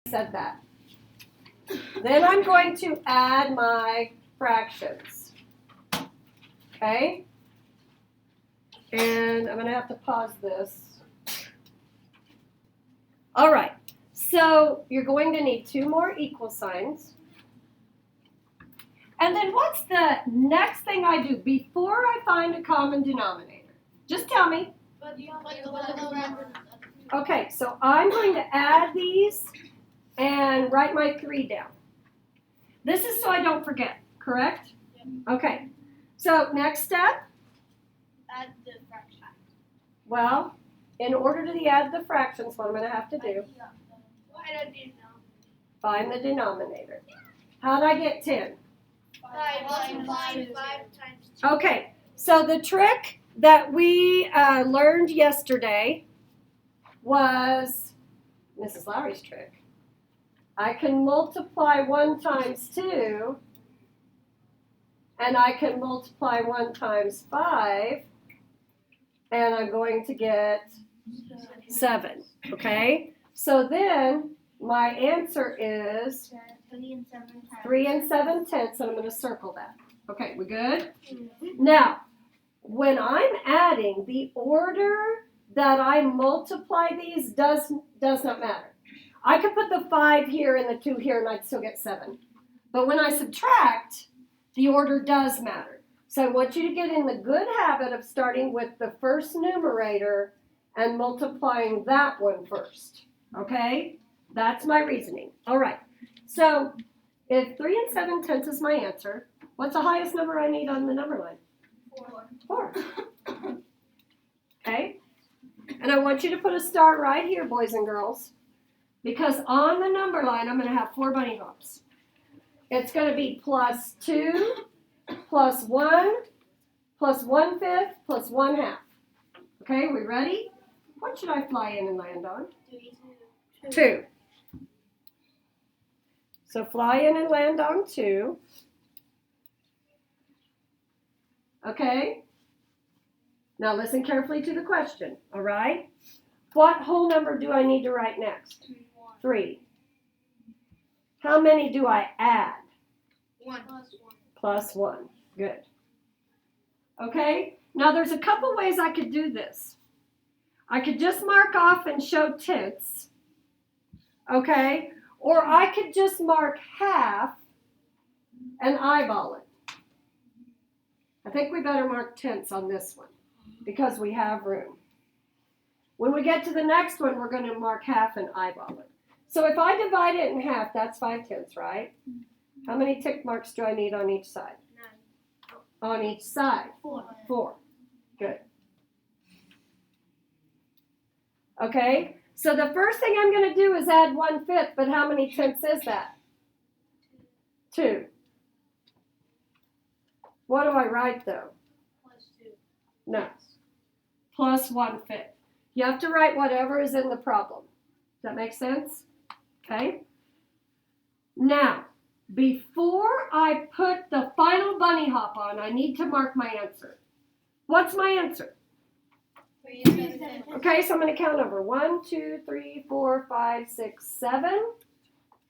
said that. Then I'm going to add my fractions. Okay? And I'm going to have to pause this. All right. So you're going to need 2 more equal signs. And then what's the next thing I do before I find a common denominator? Just tell me. Okay, so I'm going to add these and write my 3 down. This is so I don't forget, correct? Okay, so next step? Add the fraction. Well, in order to add the fractions, what I'm going to have to do? Find the denominator. How did I get 10? 5 times 2. Okay, so the trick that we learned yesterday was Mrs. Lowry's trick. I can multiply 1 times 2, and I can multiply 1 times 5, and I'm going to get 7, okay? So then my answer is 3 and 7/10, and I'm going to circle that. Okay, we good? Now, when I'm adding, the order that I multiply these does not matter. I could put the 5 here and the 2 here and I'd still get 7. But when I subtract, the order does matter. So I want you to get in the good habit of starting with the first numerator and multiplying that one first. Okay? That's my reasoning. All right. So if 3 and 7/10 is my answer, what's the highest number I need on the number line? 4. Okay? And I want you to put a star right here, boys and girls, because on the number line, I'm going to have 4 bunny hops. It's going to be plus 2, plus 1, plus 1/5, plus 1/2. Okay, we ready? What should I fly in and land on? 2. So fly in and land on 2. Okay? Now listen carefully to the question, all right? What whole number do I need to write next? 3. How many do I add? 1. Plus 1. Good. Okay? Now there's a couple ways I could do this. I could just mark off and show tenths. Okay? Or I could just mark half and eyeball it. I think we better mark tenths on this one because we have room. When we get to the next one, we're going to mark half and eyeball it. So if I divide it in half, that's 5/10, right? How many tick marks do I need on each side? 9. On each side? 4. 4. Good. Okay, so the first thing I'm going to do is add 1/5, but how many tenths is that? 2. What do I write though? Plus 2. No. Plus 1/5. You have to write whatever is in the problem. Does that make sense? Okay. Now, before I put the final bunny hop on, I need to mark my answer. What's my answer? 3 and 7/10. Okay, so I'm going to count over 1, 2, 3, 4, 5, 6, 7.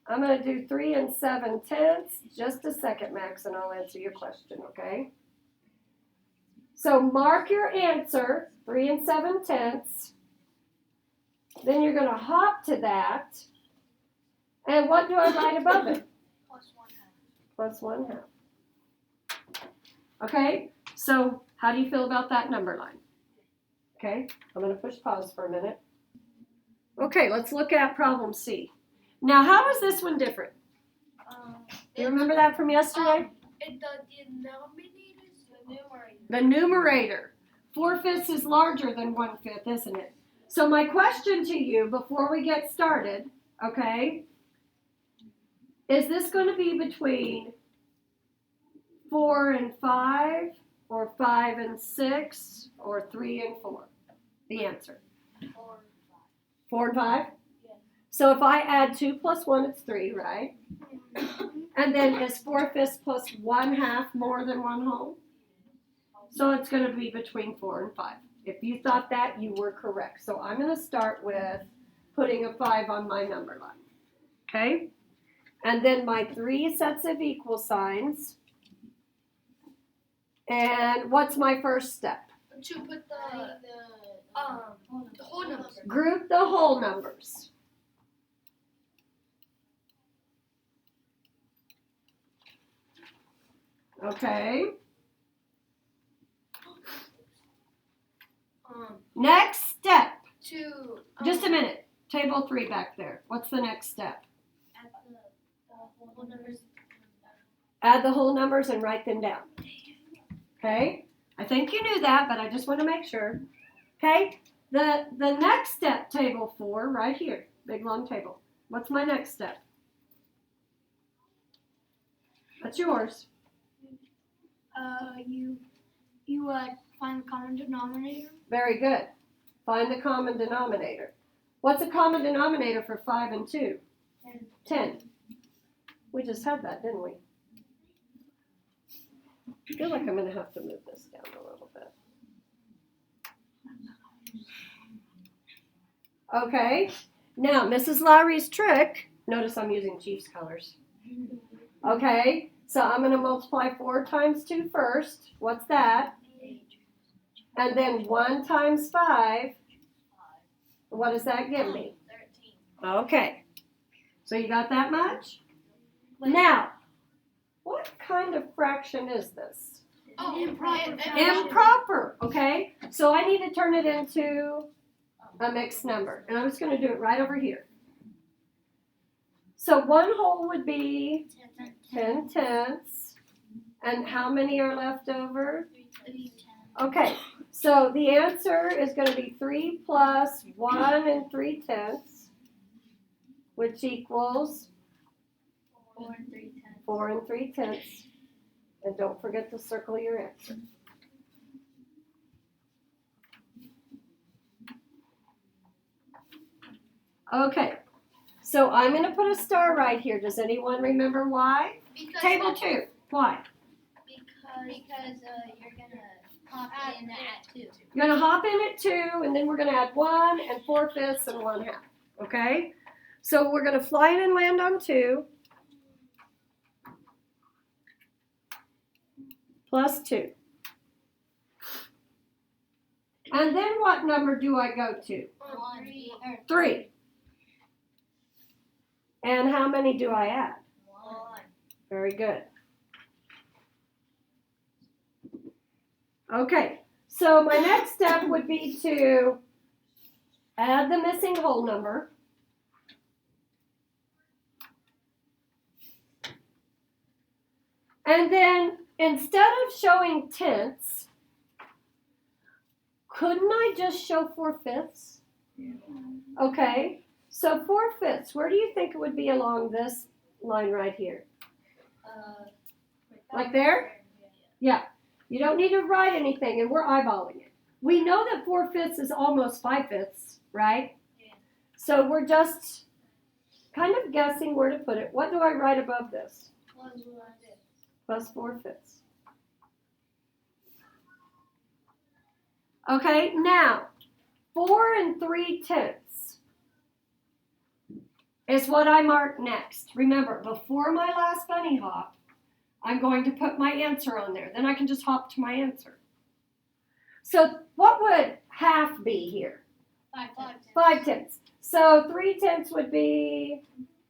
I'm going to do 3 and 7/10. Just a second, Max, and I'll answer your question, okay? So mark your answer, 3 and 7/10. Then you're going to hop to that. And what do I write above it? Plus 1/2. Plus 1/2. Okay, so how do you feel about that number line? Okay, I'm going to push pause for a minute. Okay, let's look at problem C. Now, how is this one different? Do you remember that from yesterday? The denominator is the numerator. The numerator. 4/5 is larger than 1/5, isn't it? So my question to you before we get started, okay, is this going to be between 4 and 5, or 5 and 6, or 3 and 4? The answer. 4 and 5. 4 and 5? Yes. So if I add 2 plus 1, it's 3, right? And then is 4/5 plus 1/2 more than 1 whole? So it's going to be between 4 and 5. If you thought that, you were correct. So I'm going to start with putting a 5 on my number line. Okay? And then my 3 sets of equal signs. And what's my first step? To put the whole numbers. Group the whole numbers. Okay. Next step. To Just a minute. Table 3 back there. What's the next step? add the whole numbers. Add the whole numbers and write them down. Okay? I think you knew that, but I just want to make sure. Okay? The next step, table 4, right here. Big long table. What's my next step? That's yours. You find the common denominator. Very good. Find the common denominator. What's a common denominator for 5 and 2? 10. We just had that, didn't we? I feel like I'm going to have to move this down a little bit. Okay. Now, Mrs. Lowry's trick. Notice I'm using Chiefs colors. Okay. So I'm going to multiply 4 times 2 first. What's that? And then 1 times 5. What does that give me? 13. Okay. So you got that much? Now, what kind of fraction is this? Improper. Improper, okay? So I need to turn it into a mixed number. And I'm just going to do it right over here. So 1 whole would be 10 tenths. And how many are left over? Okay, so the answer is going to be 3 plus 1 and 3/10, which equals 4 and 3/10. And don't forget to circle your answer. Okay, so I'm going to put a star right here. Does anyone remember why? Table 2. Why? Because you're gonna hop in at 2. You're going to hop in at 2, and then we're going to add 1 and 4/5 and 1/2. Okay? So we're going to fly in and land on 2. Plus 2. And then what number do I go to? 3. And how many do I add? 1. Very good. Okay, so my next step would be to add the missing whole number. And then instead of showing tenths, couldn't I just show 4/5? Okay, so 4/5, where do you think it would be along this line right here? Like there? Yeah. You don't need to write anything, and we're eyeballing it. We know that 4/5 is almost 5/5, right? Yeah. So we're just kind of guessing where to put it. What do I write above this? Plus 4/5. Okay, now 4 and 3/10 is what I mark next. Remember, before my last bunny hop, I'm going to put my answer on there. Then I can just hop to my answer. So what would half be here? 5/10. So 3/10 would be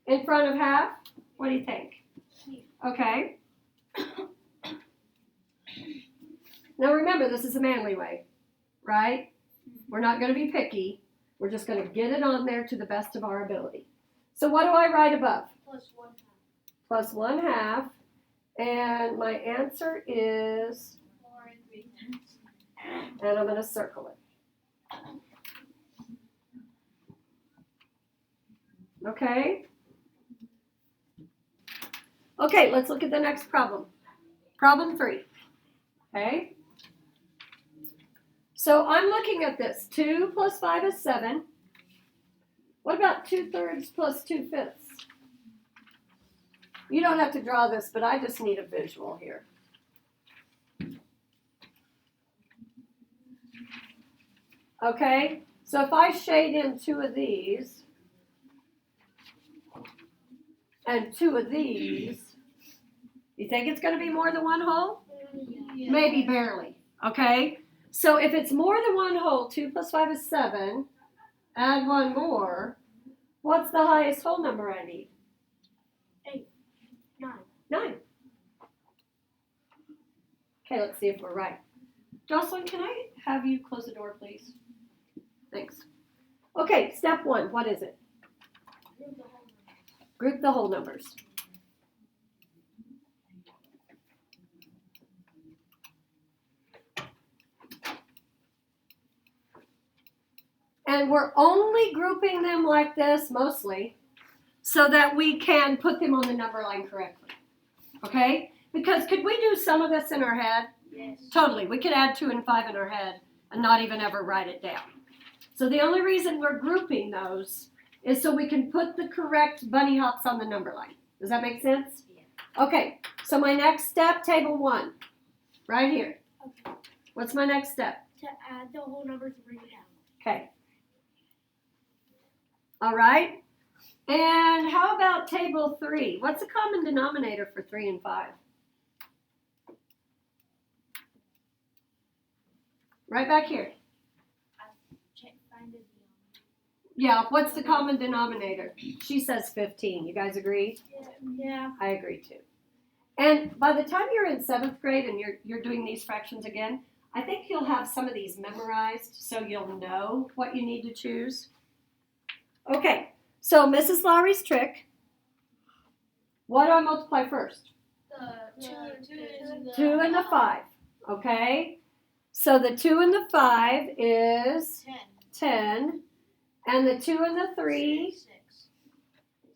in front of half. What do you think? Okay. Now remember, this is a manly way, right? We're not going to be picky. We're just going to get it on there to the best of our ability. So what do I write above? Plus 1/2. And my answer is, 4 and 3/10. and I'm going to circle it. Okay? Okay, let's look at the next problem. Problem 3. Okay? So I'm looking at this. 2 plus 5 is 7. What about 2/3 plus 2/5? You don't have to draw this, but I just need a visual here. Okay, so if I shade in 2 of these, and 2 of these, you think it's going to be more than 1 whole? Yeah. Maybe barely, okay? So if it's more than 1 whole, 2 plus 5 is 7, add 1 more, what's the highest whole number I need? 9. 9. Okay, let's see if we're right. Jocelyn, can I have you close the door, please? Thanks. Okay, step 1, what is it? Group the whole numbers. And we're only grouping them like this, mostly, so that we can put them on the number line correctly. Okay? Because could we do some of this in our head? Yes. Totally. We could add 2 and 5 in our head and not even ever write it down. So the only reason we're grouping those is so we can put the correct bunny hops on the number line. Does that make sense? Yeah. Okay. So my next step, table 1, right here. Okay. What's my next step? To add the whole number to bring it down. Okay. All right. And how about table 3? What's the common denominator for 3 and 5? Right back here. Find it. Yeah, what's the common denominator? She says 15. You guys agree? Yeah. I agree too. And by the time you're in 7th grade and you're doing these fractions again, I think you'll have some of these memorized so you'll know what you need to choose. Okay, so Mrs. Lowry's trick. What do I multiply first? 2 and the 5. Okay, so the 2 and the 5 is 10. And the 2 and the 3, 6.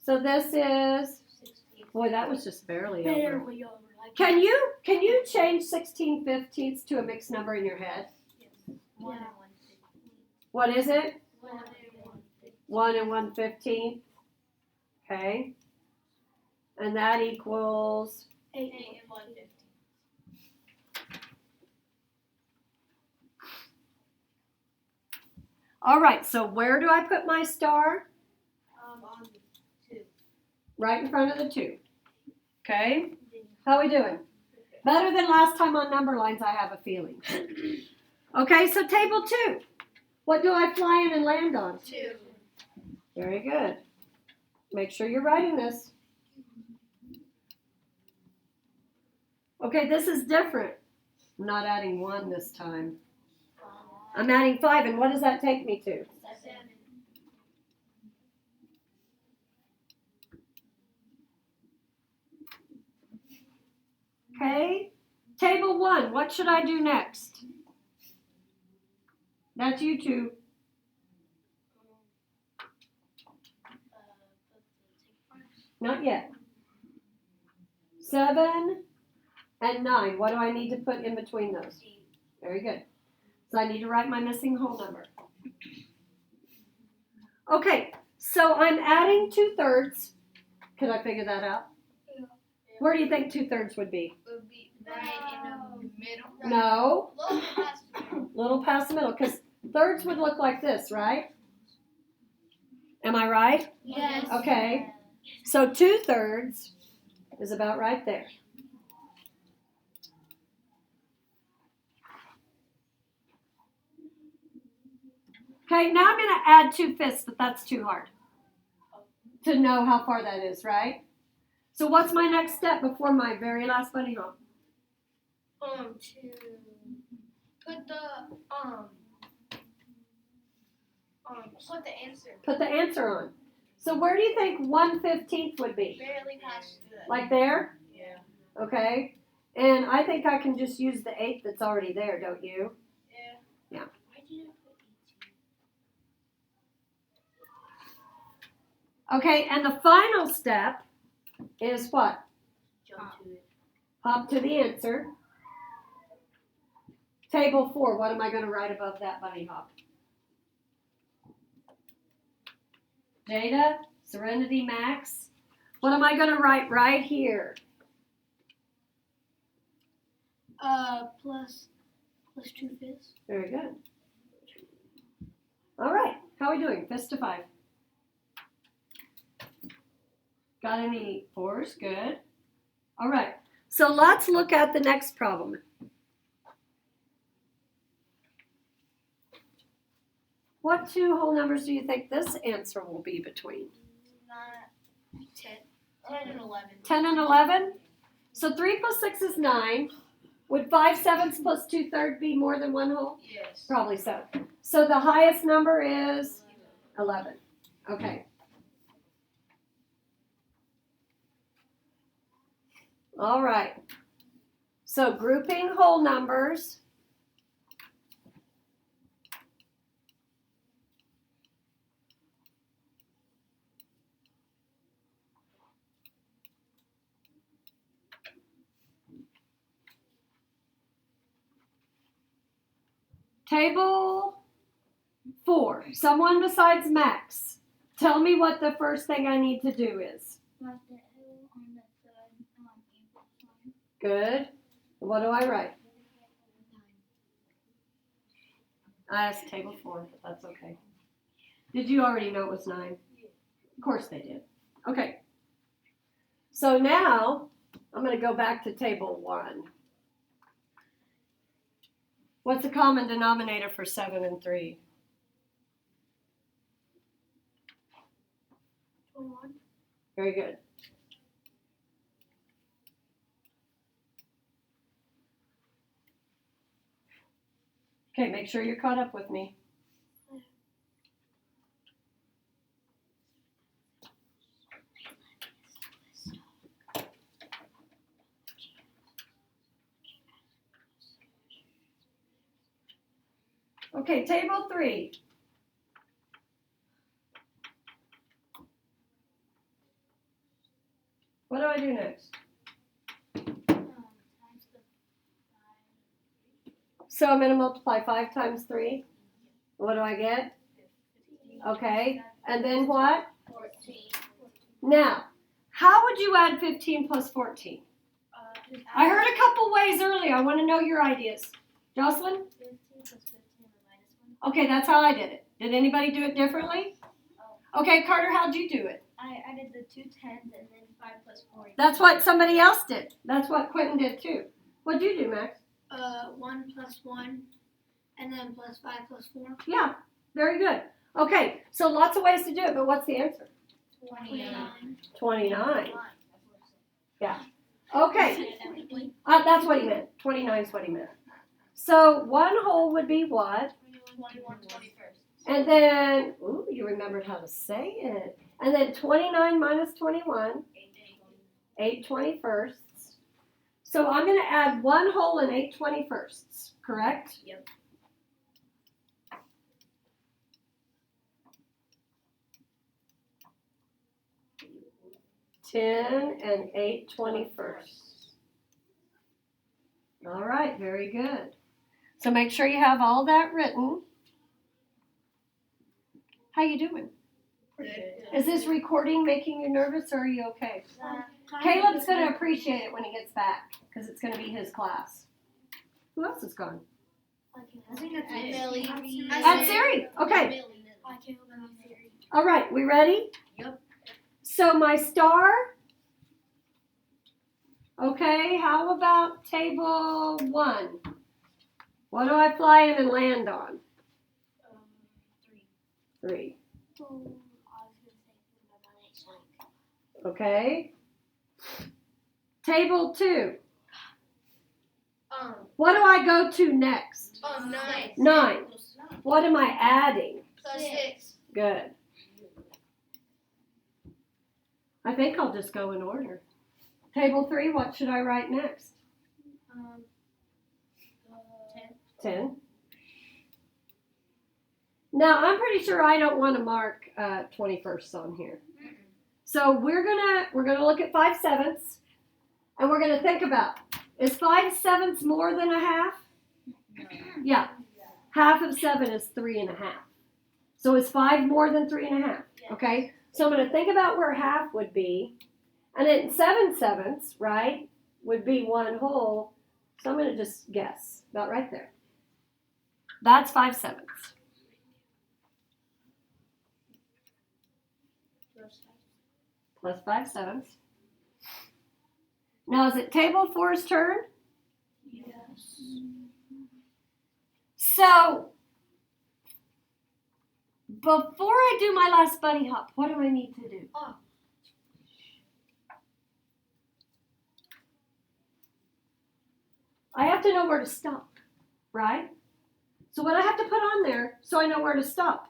so this is, 16. boy, that was just barely over. Barely over. Like Can you change 16/15ths to a mixed number in your head? Yes. 1 and 1 What is it? 1 and 1 1 and 1/15. Okay. And that equals, 8 and 1 15. all right, so where do I put my star? On 2. Right in front of the 2. Okay. How are we doing? Better than last time on number lines, I have a feeling. Okay, so table 2. What do I fly in and land on? 2. Very good. Make sure you're writing this. Okay, this is different. I'm not adding 1 this time. I'm adding 5, and what does that take me to? 7. Okay. Table 1, what should I do next? That's you two. Not yet. 7 and 9. What do I need to put in between those? 8. Very good. So I need to write my missing whole number. Okay, so I'm adding 2/3. Could I figure that out? Yeah. Where do you think 2/3 would be? Would be right in the middle. No, Little past the middle. little past the middle, because thirds would look like this, right? Am I right? Yes. Okay. So 2/3 is about right there. Okay, now I'm going to add 2/5, but that's too hard to know how far that is, right? So what's my next step before my very last bunny hop? To put the put the answer. Put the answer on. So where do you think 1/15 would be? Barely past the. Like there? Yeah. Okay. And I think I can just use the 8 that's already there, don't you? Yeah. Yeah. Why did I put 18? Okay, and the final step is what? Jump to it. Hop to the answer. Table 4, what am I going to write above that bunny hop? Data, Serenity Max. What am I going to write right here? Plus 2/5. Very good. All right, how are we doing? Fist to 5. Got any 4s? Good. All right. So let's look at the next problem. What two whole numbers do you think this answer will be between? 10 and 11. 10 and 11? So 3 plus 6 is 9. Would 5/7 plus 2/3 be more than one whole? Yes. Probably so. So the highest number is 11. Okay. All right. So grouping whole numbers. Table 4. Someone besides Max. Tell me what the first thing I need to do is. Good. What do I write? I asked table 4, but that's okay. Did you already know it was 9? Of course they did. Okay. So now I'm going to go back to table 1. What's the common denominator for 7 and 3? 21. Very good. Okay, make sure you're caught up with me. Okay, table 3. What do I do next? So I'm going to multiply 5 times 3. What do I get? Okay, and then what? 14. Now, how would you add 15 plus 14? I heard a couple ways earlier. I want to know your ideas. Jocelyn? 15 plus 15 and -1. Okay, that's how I did it. Did anybody do it differently? Okay, Carter, how'd you do it? I added the 2 10s and then 5 plus 4. That's what somebody else did. That's what Quentin did too. What'd you do, Max? 1 plus 1 and then plus 5 plus 4. Yeah, very good. Okay, so lots of ways to do it, but what's the answer? 29. 29. Yeah. Okay, that's what he meant. 29 is what he meant. So one whole would be what? 21 21st. And then, ooh, you remembered how to say it. And then 29 minus 21, 8 21st. So I'm going to add one whole and 8 21st, correct? Yep. $10 and 8 21st. All right, very good. So make sure you have all that written. How you doing? Is this recording making you nervous or are you okay? Caleb's going to appreciate it when he gets back because it's going to be his class. Who else is gone? I think that's Millie. That's Siri. Okay. All right, we ready? Yep. So my star. Okay, how about table 1? What do I fly in and land on? 3. Okay. Table 2. What do I go to next? 9. 9. What am I adding? Plus 6. Good. I think I'll just go in order. Table 3, what should I write next? 10. 10. Now, I'm pretty sure I don't want to mark 21st on here. So we're gonna look at 5/7, and we're gonna think about, is 5/7 more than a half? Yeah. Half of 7 is 3 1/2. So is 5 more than 3 1/2? Okay. So I'm gonna think about where half would be, and then 7/7, right, would be one whole. So I'm gonna just guess about right there. That's 5/7. plus 5/7. Now, is it table 4's turn? Yes. So, before I do my last bunny hop, what do I need to do? Oh. I have to know where to stop, right? So what I have to put on there so I know where to stop?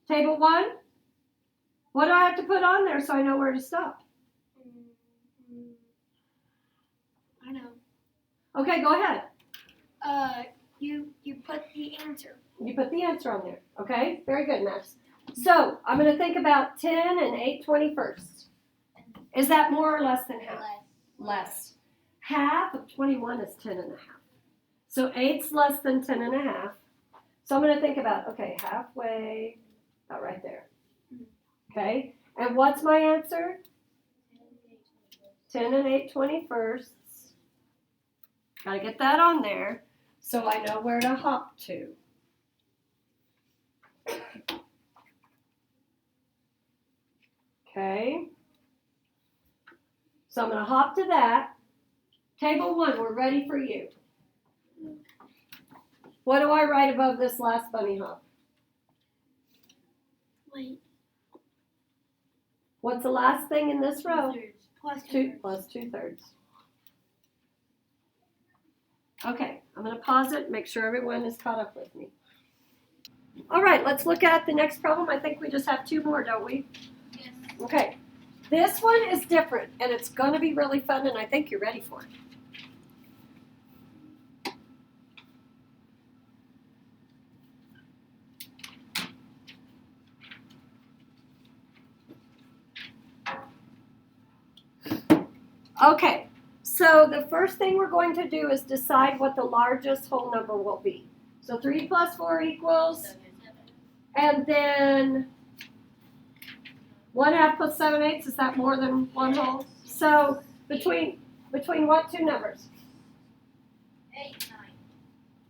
Table 1. What do I have to put on there so I know where to stop? I know. Okay, go ahead. You put the answer. You put the answer on there. Okay, very good, Max. So I'm going to think about 10 and 8/21. Is that more or less than half? Less. Half of 21 is 10 and a half. So 8's less than 10 and a half. So I'm going to think about, okay, halfway, about right there. Okay, and what's my answer? 10 and 8/21. Got to get that on there so I know where to hop to. Okay, so I'm going to hop to that. Table 1, we're ready for you. What do I write above this last bunny hop? Wait. What's the last thing in this row? Plus 2 plus 2/3. Okay, I'm going to pause it, make sure everyone is caught up with me. All right, let's look at the next problem. I think we just have 2 more, don't we? Yes. Okay, this one is different, and it's going to be really fun, and I think you're ready for it. Okay, so the first thing we're going to do is decide what the largest whole number will be. So 3 plus 4 equals, and then 1/2 plus 7/8, is that more than 1 whole? So between what 2 numbers? 8, 9.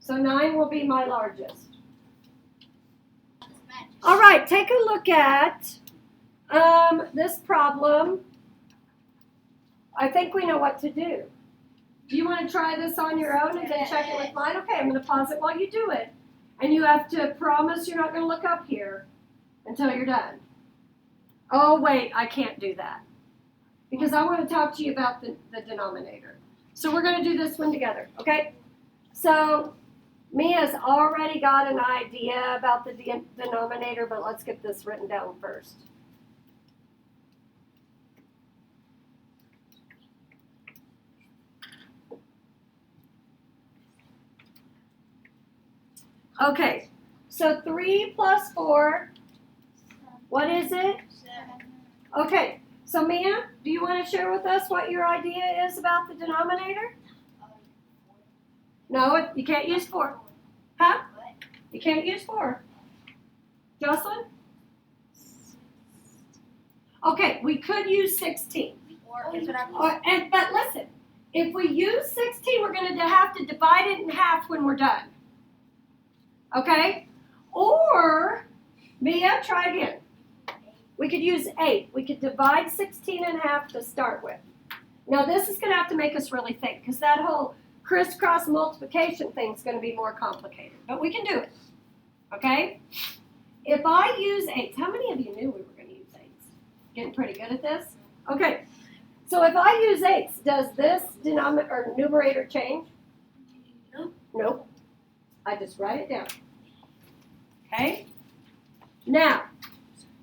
So 9 will be my largest. All right, take a look at this problem. I think we know what to do. Do you want to try this on your own and then check it with mine? Okay, I'm going to pause it while you do it. And you have to promise you're not going to look up here until you're done. Oh, wait, I can't do that. Because I want to talk to you about the denominator. So we're going to do this one together, okay? So Mia's already got an idea about the denominator, but let's get this written down first. Okay, so 3 plus 4, what is it? 7. Okay, so Mia, do you want to share with us what your idea is about the denominator? No, you can't use 4. Huh? You can't use 4. Jocelyn? Okay, we could use 16. But listen, if we use 16, we're going to have to divide it in half when we're done. Okay? Or, Mia, try again. We could use 8. We could divide 16 in half to start with. Now, this is going to have to make us really think, because that whole crisscross multiplication thing is going to be more complicated. But we can do it. Okay? If I use 8, how many of you knew we were going to use 8? Getting pretty good at this? Okay. So if I use 8, does this denominator or numerator change? Nope. Nope. I just write it down. Okay? Now,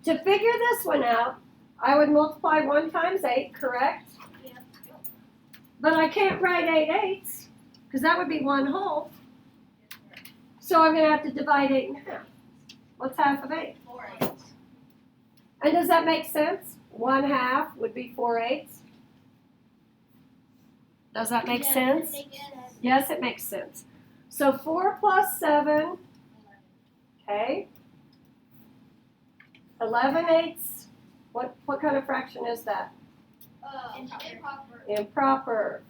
to figure this one out, I would multiply 1 times 8, correct? Yep. But I can't write 8/8, because that would be 1 whole. So I'm going to have to divide 8 in half. What's half of 8? 4/8. And does that make sense? 1/2 would be 4/8. Does that make sense? Yes, it makes sense. So 4 plus 7, okay. 11/8. What kind of fraction is that? Improper. Improper.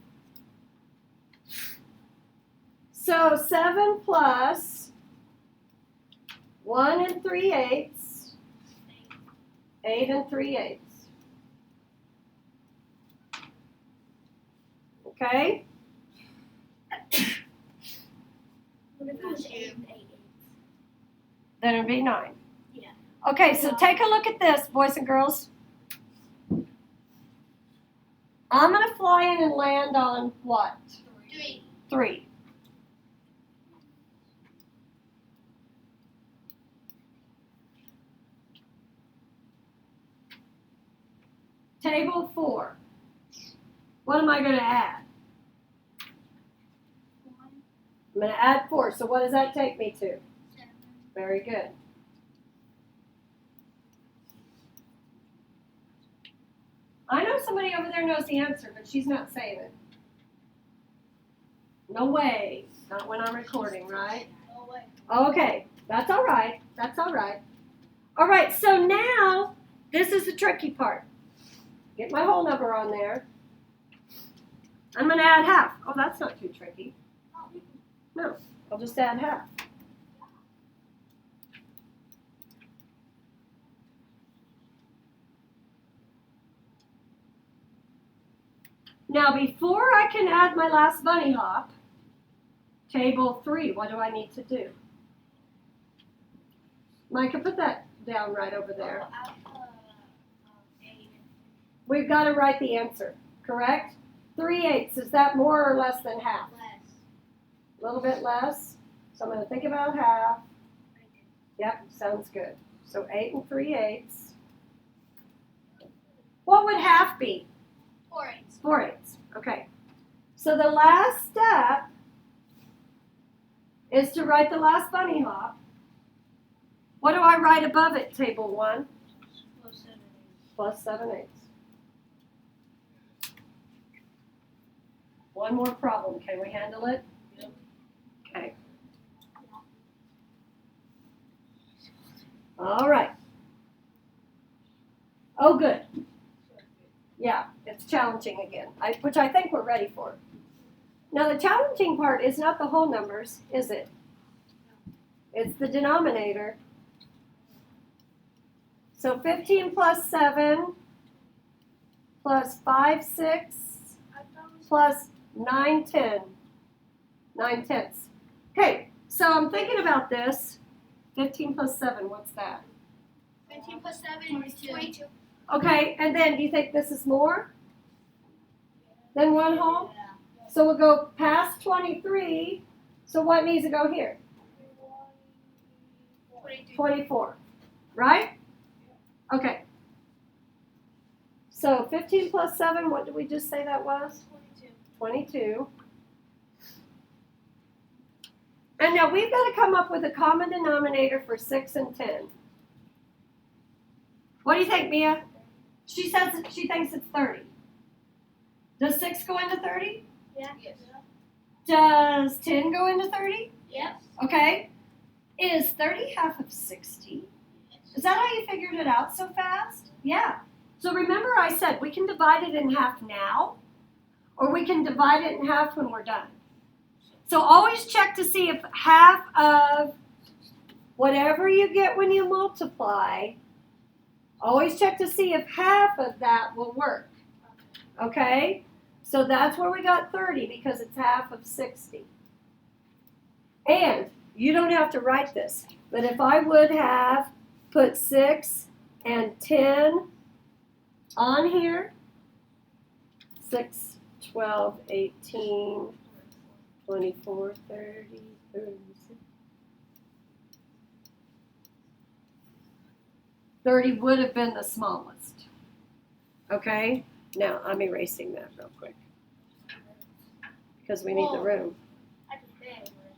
So 7 plus 1 3/8, 8 3/8. Okay? What if it was 8 and 8? Then it'd be 9. Yeah. Okay, so take a look at this, boys and girls. I'm going to fly in and land on what? 3. 3. Table 4. What am I going to add? 1. I'm going to add 4. So what does that take me to? 7. Very good. I know somebody over there knows the answer, but she's not saying it. No way. Not when I'm recording, right? No way. Okay, that's all right. That's all right. All right, so now this is the tricky part. Get my whole number on there. I'm going to add half. Oh, that's not too tricky. No, I'll just add half. Now, before I can add my last bunny hop, table 3, what do I need to do? Micah, put that down right over there. We've got to write the answer, correct? 3/8, is that more or less than half? Less. A little bit less. So I'm going to think about half. Yep, sounds good. So 8 3/8. What would half be? 4/8. 4/8. Okay. So the last step is to write the last bunny hop. What do I write above it, table 1? Plus 7/8. One more problem. Can we handle it? Yep. Okay. All right. Oh, good. Yeah, it's challenging again, which I think we're ready for. Now, the challenging part is not the whole numbers, is it? It's the denominator. So 15 plus 7 plus 5, 6 plus 9, 10. 9/10. Okay, so I'm thinking about this. 15 plus 7, what's that? 15 plus 7 is 22. Okay, and then do you think this is more than 1 whole? Yeah. So we'll go past 23. So what needs to go here? 24, right? Okay. So 15 plus 7, what did we just say that was? 22. And now we've got to come up with a common denominator for 6 and 10. What do you think, Mia? She says that she thinks it's 30. Does 6 go into 30? Yeah. Yes. Does 10 go into 30? Yes. Okay. Is 30 half of 60? Is that how you figured it out so fast? Yeah. So remember I said we can divide it in half now, or we can divide it in half when we're done. So always check to see if half of whatever you get when you multiply, always check to see if half of that will work. Okay? So that's where we got 30 because it's half of 60. And you don't have to write this, but if I would have put 6 and 10 on here, 6, 12, 18, 24, 30, 36. 30 would have been the smallest. Okay? Now, I'm erasing that real quick because we need the room.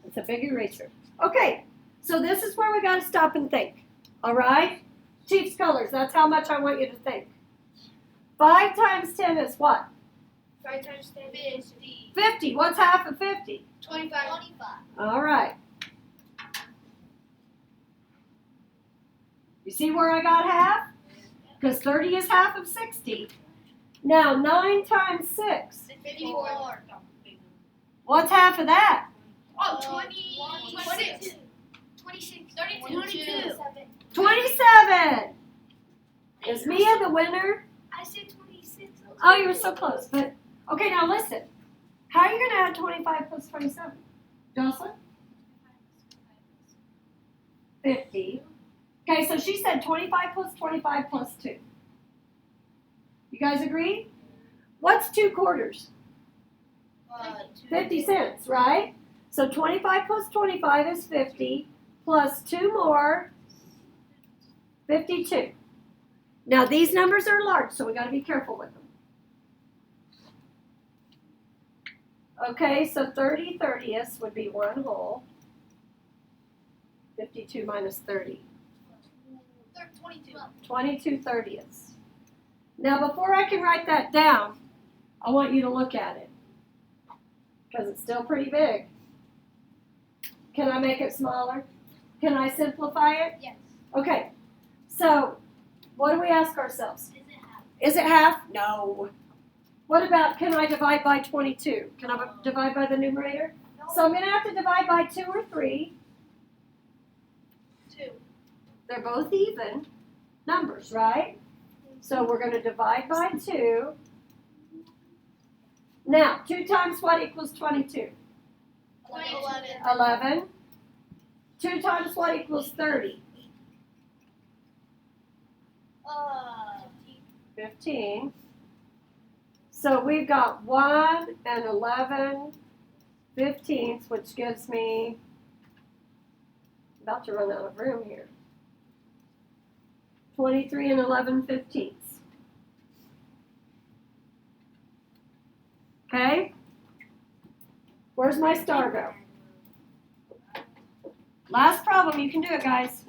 It's a big eraser. Okay, so this is where we got to stop and think. All right? Chief's colors, that's how much I want you to think. 5 times 10 is what? 5 times 10 is 50. 50. What's half of 50? 25. All right. You see where I got half? Because 30 is half of 60. Now, 9 times 6. 54. What's half of that? Oh, 26. 26. 32. 27. Is Mia the winner? I said 26. Oh, you were so close. But okay, now listen. How are you going to add 25 plus 27? Jocelyn? 50. Okay, so she said 25 plus 25 plus 2. You guys agree? What's 2 quarters? 50 cents, right? So 25 plus 25 is 50, plus 2 more, 52. Now these numbers are large, so we got to be careful with them. Okay, so 30 thirtieths would be 1 whole. 52 minus 30. 22 thirtieths. Now before I can write that down, I want you to look at it. Because it's still pretty big. Can I make it smaller? Can I simplify it? Yes. Okay, so what do we ask ourselves? Is it half? No. What about, can I divide by 22? Can I divide by the numerator? No. So I'm going to have to divide by 2 or 3. 2. They're both even numbers, right? So we're going to divide by 2. Now, 2 times what equals 22? 11. 2 times what equals 30? 15. So we've got 1 and 11 15ths, which gives me, about to run out of room here, 23 and 11 15ths. Okay? Where's my star go? Last problem, you can do it, guys.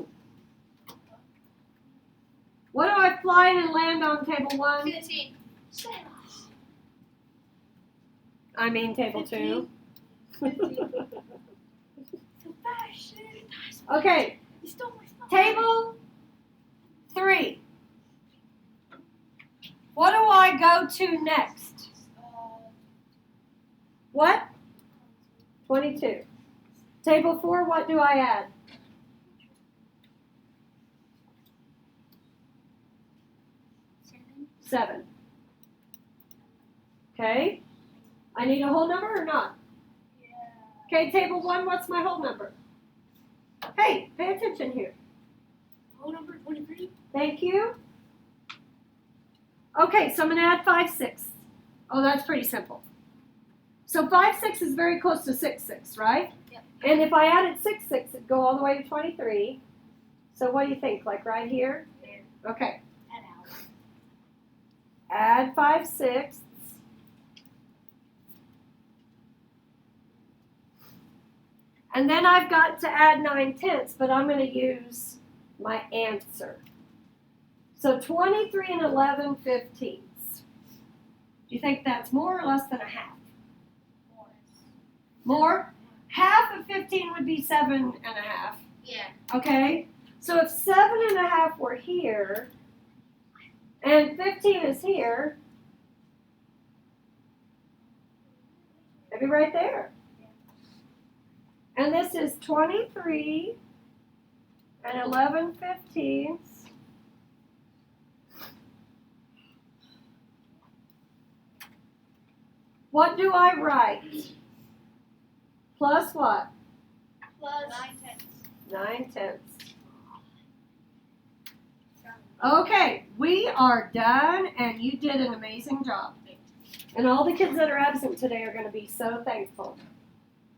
What do I fly in and land on table 1? 15. I mean table 2. Okay, table 3. What do I go to next? What? 22. Table 4, what do I add? 7. Okay. I need a whole number or not? Okay, table 1, what's my whole number? Hey, pay attention here. Whole number 23. Thank you. Okay, so I'm going to add 5/6. Oh, that's pretty simple. So 5/6 is very close to 6/6, right? Yep. And if I added 6/6, it'd go all the way to 23. So what do you think, like right here? Okay. Add 5/6. And then I've got to add 9/10, but I'm going to use my answer. So 23 and 11 15ths. Do you think that's more or less than a half? More? Half of 15 would be 7 and a half. Yeah. Okay? So if 7 and a half were here, and 15 is here, it'd be right there. And this is 23 and 11 15ths. What do I write? Plus what? Plus 9/10. Okay, we are done, and you did an amazing job. And all the kids that are absent today are going to be so thankful.